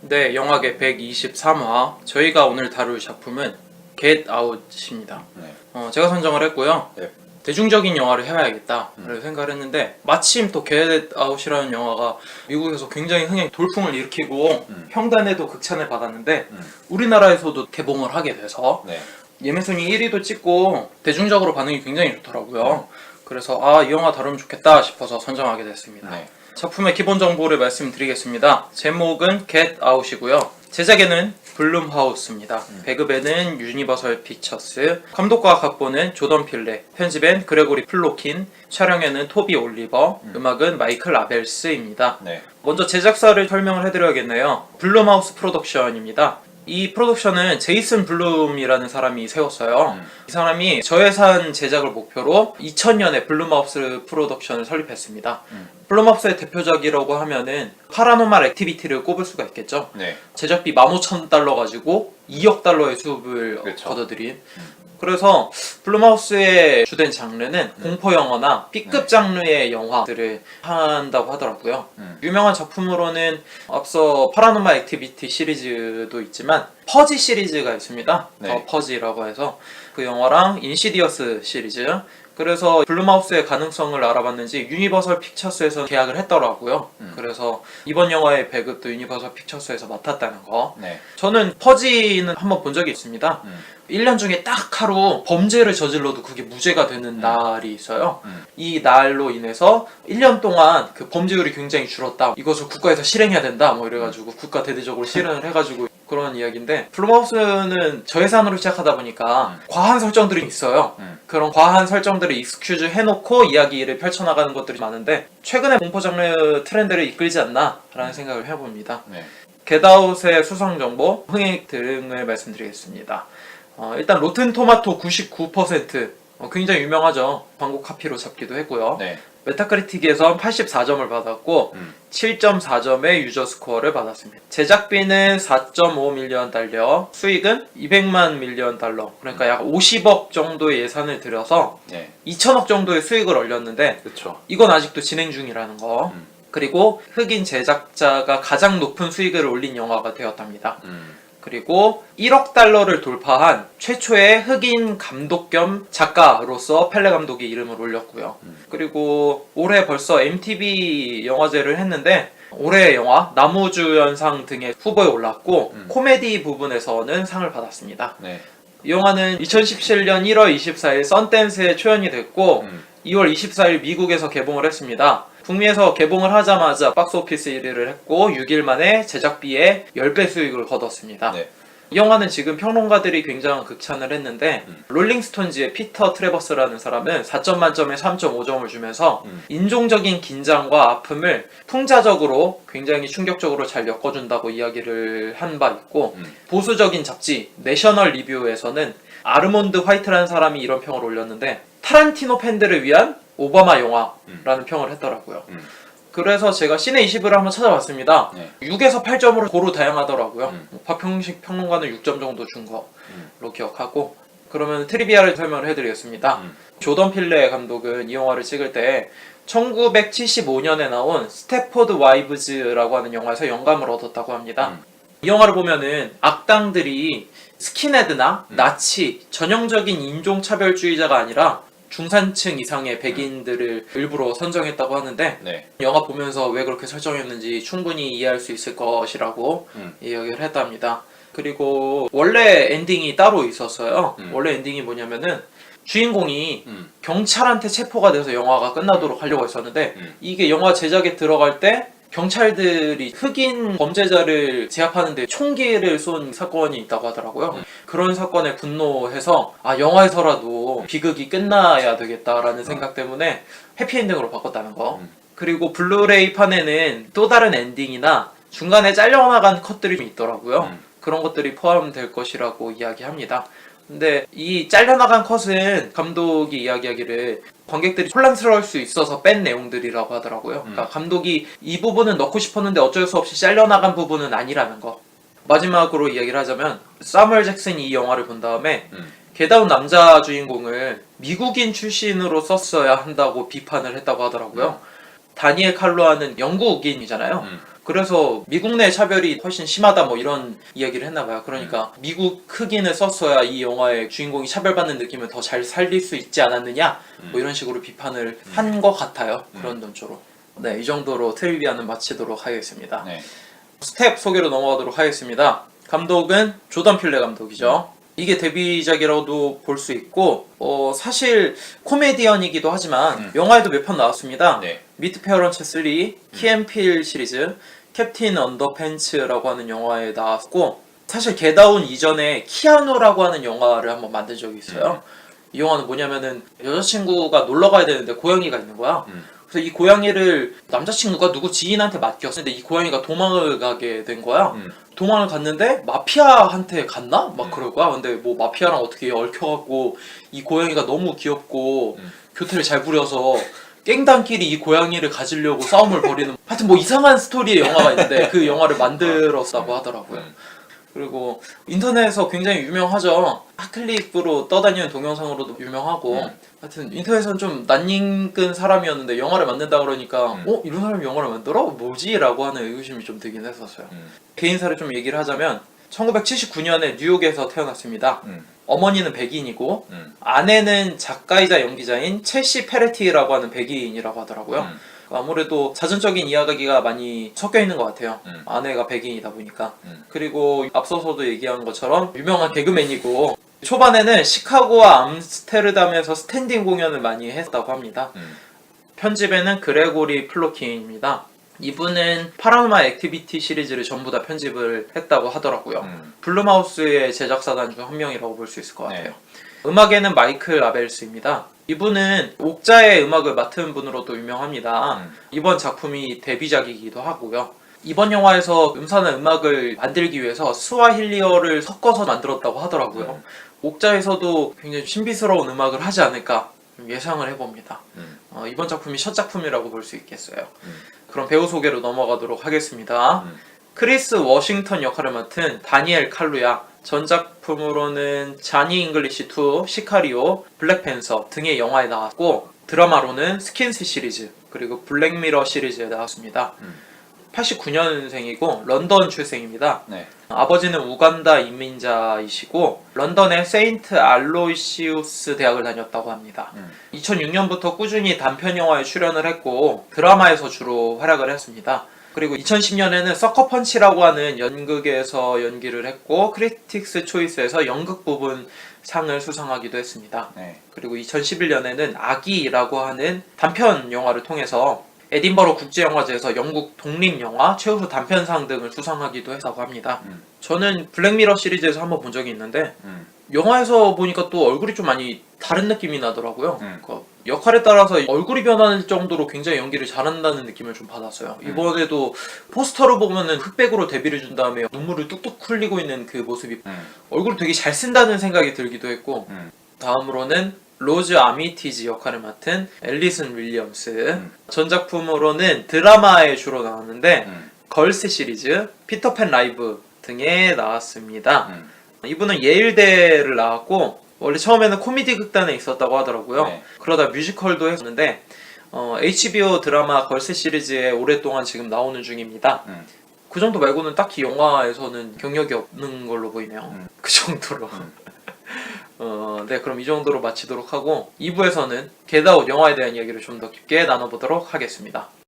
네, 영화계 123화. 저희가 오늘 다룰 작품은 Get Out입니다. 네. 제가 선정을 했고요. 네. 대중적인 영화를 해봐야겠다 라고 생각을 했는데, 마침 또 Get Out이라는 영화가 미국에서 굉장히 흥행 돌풍을 일으키고 평단에도 극찬을 받았는데 우리나라에서도 개봉을 하게 돼서 네. 예매순위 1위도 찍고 대중적으로 반응이 굉장히 좋더라고요. 그래서 이 영화 다루면 좋겠다 싶어서 선정하게 됐습니다. 네. 작품의 기본 정보를 말씀드리겠습니다. 제목은 Get Out이고요. 제작에는 블룸하우스입니다. 배급에는 유니버설 픽처스, 감독과 각본은 조던 필레, 편집엔 그레고리 플로킨, 촬영에는 토비 올리버, 음악은 마이클 아벨스입니다. 네. 먼저 제작사를 설명을 해드려야겠네요. 블룸하우스 프로덕션입니다. 이 프로덕션은 제이슨 블룸이라는 사람이 세웠어요. 이 사람이 저예산 제작을 목표로 2000년에 블룸하우스 프로덕션을 설립했습니다. 블룸하우스의 대표작이라고 하면은 파라노말 액티비티를 꼽을 수가 있겠죠. 네. 제작비 15,000달러 가지고 2억 달러의 수입을 그렇죠. 거둬들인. 그래서 블룸하우스의 주된 장르는 공포 영화나 B급 장르의 영화들을 한다고 하더라고요. 유명한 작품으로는 앞서 파라노말 액티비티 시리즈도 있지만 퍼지 시리즈가 있습니다. 네. 더 퍼지라고 해서 그 영화랑 인시디어스 시리즈. 그래서 블룸하우스의 가능성을 알아봤는지 유니버설 픽처스에서 계약을 했더라고요. 그래서 이번 영화의 배급도 유니버설 픽처스에서 맡았다는 거. 네. 저는 퍼지는 한번 본 적이 있습니다. 1년 중에 딱 하루 범죄를 저질러도 그게 무죄가 되는 날이 있어요. 이 날로 인해서 1년 동안 그 범죄율이 굉장히 줄었다. 이것을 국가에서 실행해야 된다. 뭐 이래가지고 국가 대대적으로 실행을 해가지고 그런 이야기인데, 블룸하우스는 저예산으로 시작하다 보니까 과한 설정들이 있어요. 그런 과한 설정들을 익스큐즈 해놓고 이야기를 펼쳐나가는 것들이 많은데 최근에 공포 장르 트렌드를 이끌지 않나 라는 생각을 해봅니다. 네. 겟아웃의 수상 정보, 흥행 등을 말씀드리겠습니다. 일단 로튼 토마토 99%, 굉장히 유명하죠. 광고 카피로 잡기도 했고요. 네. 메타크리틱에선 84점을 받았고 7.4점의 유저 스코어를 받았습니다. 제작비는 4.5 밀리언 달러, 수익은 200만 밀리언 달러, 그러니까 약 50억 정도의 예산을 들여서 네. 2천억 정도의 수익을 올렸는데, 그렇죠. 이건 아직도 진행 중이라는 거. 그리고 흑인 제작자가 가장 높은 수익을 올린 영화가 되었답니다. 그리고 1억 달러를 돌파한 최초의 흑인 감독 겸 작가로서 펠레 감독이 이름을 올렸고요. 그리고 올해 벌써 MTV 영화제를 했는데 올해의 영화 나무주연상 등의 후보에 올랐고 코미디 부분에서는 상을 받았습니다. 네. 이 영화는 2017년 1월 24일 썬댄스에 초연이 됐고 2월 24일 미국에서 개봉을 했습니다. 북미에서 개봉을 하자마자 박스오피스 1위를 했고 6일 만에 제작비의 10배 수익을 거뒀습니다. 네. 이 영화는 지금 평론가들이 굉장한 극찬을 했는데 롤링스톤즈의 피터 트래버스라는 사람은 4점 만점에 3.5점을 주면서 인종적인 긴장과 아픔을 풍자적으로 굉장히 충격적으로 잘 엮어준다고 이야기를 한 바 있고, 보수적인 잡지 내셔널 리뷰에서는 아르몬드 화이트라는 사람이 이런 평을 올렸는데 타란티노 팬들을 위한 오바마 영화라는 평을 했더라고요. 그래서 제가 시네20을 한번 찾아봤습니다. 네. 6에서 8점으로 고루 다양하더라고요. 박형식 평론가는 6점 정도 준 거로 기억하고, 그러면 트리비아를 설명을 해드리겠습니다. 조던 필레 감독은 이 영화를 찍을 때 1975년에 나온 스태포드 와이브즈라고 하는 영화에서 영감을 얻었다고 합니다. 이 영화를 보면은 악당들이 스킨헤드나 나치, 전형적인 인종차별주의자가 아니라 중산층 이상의 백인들을 일부러 선정했다고 하는데, 네. 영화 보면서 왜 그렇게 설정했는지 충분히 이해할 수 있을 것이라고 이야기를 했답니다. 그리고 원래 엔딩이 따로 있었어요. 원래 엔딩이 뭐냐면은 주인공이 경찰한테 체포가 돼서 영화가 끝나도록 하려고 했었는데 이게 영화 제작에 들어갈 때 경찰들이 흑인 범죄자를 제압하는데 총기를 쏜 사건이 있다고 하더라고요. 그런 사건에 분노해서 영화에서라도 비극이 끝나야 되겠다라는 생각 때문에 해피엔딩으로 바꿨다는 거. 그리고 블루레이 판에는 또 다른 엔딩이나 중간에 잘려나간 컷들이 좀 있더라고요. 그런 것들이 포함될 것이라고 이야기합니다. 근데 이 잘려나간 컷은 감독이 이야기하기를 관객들이 혼란스러울 수 있어서 뺀 내용들이라고 하더라고요. 그러니까 감독이 이 부분은 넣고 싶었는데 어쩔 수 없이 잘려나간 부분은 아니라는 거. 마지막으로 이야기를 하자면 사무엘 잭슨이 이 영화를 본 다음에 겟아웃 남자 주인공을 미국인 출신으로 썼어야 한다고 비판을 했다고 하더라고요. 다니엘 칼로아는 영국인이잖아요. 그래서 미국 내 차별이 훨씬 심하다 뭐 이런 이야기를 했나봐요. 그러니까 미국 흑인을 썼어야 이 영화의 주인공이 차별받는 느낌을 더 잘 살릴 수 있지 않았느냐 뭐 이런 식으로 비판을 한 것 같아요. 그런 논조로. 네, 이 정도로 트리비아는 마치도록 하겠습니다. 네. 스텝 소개로 넘어가도록 하겠습니다. 감독은 조던 필레 감독이죠. 이게 데뷔작이라고도 볼 수 있고 사실 코미디언이기도 하지만 영화에도 몇 편 나왔습니다. 네. 미트 페어런츠 3, 키앤필 시리즈, 캡틴 언더팬츠라고 하는 영화에 나왔고 사실 겟아웃 이전에 키아누라고 하는 영화를 한번 만든 적이 있어요. 이 영화는 뭐냐면은 여자친구가 놀러 가야 되는데 고양이가 있는 거야. 그래서 이 고양이를 남자친구가 누구 지인한테 맡겼어. 근데 이 고양이가 도망을 가게 된 거야. 도망을 갔는데 마피아한테 갔나? 막 그럴 거야. 근데 뭐 마피아랑 어떻게 얽혀갖고 이 고양이가 너무 귀엽고 교태를 잘 부려서 깽단끼리 이 고양이를 가지려고 싸움을 벌이는 하여튼 뭐 이상한 스토리의 영화가 있는데 그 영화를 만들었다고 하더라고요. 그리고 인터넷에서 굉장히 유명하죠. 핫클릭으로 떠다니는 동영상으로도 유명하고 하여튼 인터넷에서는 좀 낯익은 사람이었는데 영화를 만든다 그러니까 이런 사람이 영화를 만들어? 뭐지? 라고 하는 의구심이 좀 들긴 했었어요. 개인사를 좀 얘기를 하자면 1979년에 뉴욕에서 태어났습니다. 어머니는 백인이고 아내는 작가이자 연기자인 첼시 페레티라고 하는 백인이라고 하더라고요. 아무래도 자전적인 이야기가 많이 섞여 있는 것 같아요. 아내가 백인이다 보니까. 그리고 앞서서도 얘기한 것처럼 유명한 개그맨이고 초반에는 시카고와 암스테르담에서 스탠딩 공연을 많이 했다고 합니다. 편집에는 그레고리 플로킨입니다. 이분은 파라노말 액티비티 시리즈를 전부 다 편집을 했다고 하더라고요. 블룸하우스의 제작사단 중 한 명이라고 볼 수 있을 것 같아요. 네. 음악에는 마이클 라벨스입니다. 이분은 옥자의 음악을 맡은 분으로도 유명합니다. 이번 작품이 데뷔작이기도 하고요. 이번 영화에서 음산한 음악을 만들기 위해서 스와힐리어를 섞어서 만들었다고 하더라고요. 옥자에서도 굉장히 신비스러운 음악을 하지 않을까 예상을 해봅니다. 이번 작품이 첫 작품이라고 볼 수 있겠어요. 그럼 배우 소개로 넘어가도록 하겠습니다. 크리스 워싱턴 역할을 맡은 다니엘 칼루야. 전작품으로는 자니 잉글리시 2, 시카리오, 블랙팬서 등의 영화에 나왔고 드라마로는 스킨스 시리즈 그리고 블랙미러 시리즈에 나왔습니다. 89년생이고 런던 출생입니다. 네. 아버지는 우간다 이민자이시고 런던의 세인트 알로이시우스 대학을 다녔다고 합니다. 2006년부터 꾸준히 단편 영화에 출연을 했고 드라마에서 주로 활약을 했습니다. 그리고 2010년에는 서커펀치라고 하는 연극에서 연기를 했고 크리틱스 초이스에서 연극 부분 상을 수상하기도 했습니다. 네. 그리고 2011년에는 아기라고 하는 단편 영화를 통해서 에딘버러 국제영화제에서 영국 독립영화 최우수 단편상 등을 수상하기도 했다고 합니다. 저는 블랙미러 시리즈에서 한번 본 적이 있는데 영화에서 보니까 또 얼굴이 좀 많이 다른 느낌이 나더라고요. 그 역할에 따라서 얼굴이 변할 정도로 굉장히 연기를 잘한다는 느낌을 좀 받았어요. 이번에도 포스터로 보면은 흑백으로 데뷔를 준 다음에 눈물을 뚝뚝 흘리고 있는 그 모습이 얼굴을 되게 잘 쓴다는 생각이 들기도 했고 다음으로는 로즈 아미티지 역할을 맡은 앨리슨 윌리엄스. 전작품으로는 드라마에 주로 나왔는데 걸스 시리즈, 피터팬 라이브 등에 나왔습니다. 이분은 예일대를 나왔고 원래 처음에는 코미디 극단에 있었다고 하더라고요. 네. 그러다 뮤지컬도 했는데 HBO 드라마 걸스 시리즈에 오랫동안 지금 나오는 중입니다. 그 정도 말고는 딱히 영화에서는 경력이 없는 걸로 보이네요. 그 정도로. 네, 그럼 이 정도로 마치도록 하고 2부에서는 겟아웃 영화에 대한 이야기를 좀 더 깊게 나눠보도록 하겠습니다.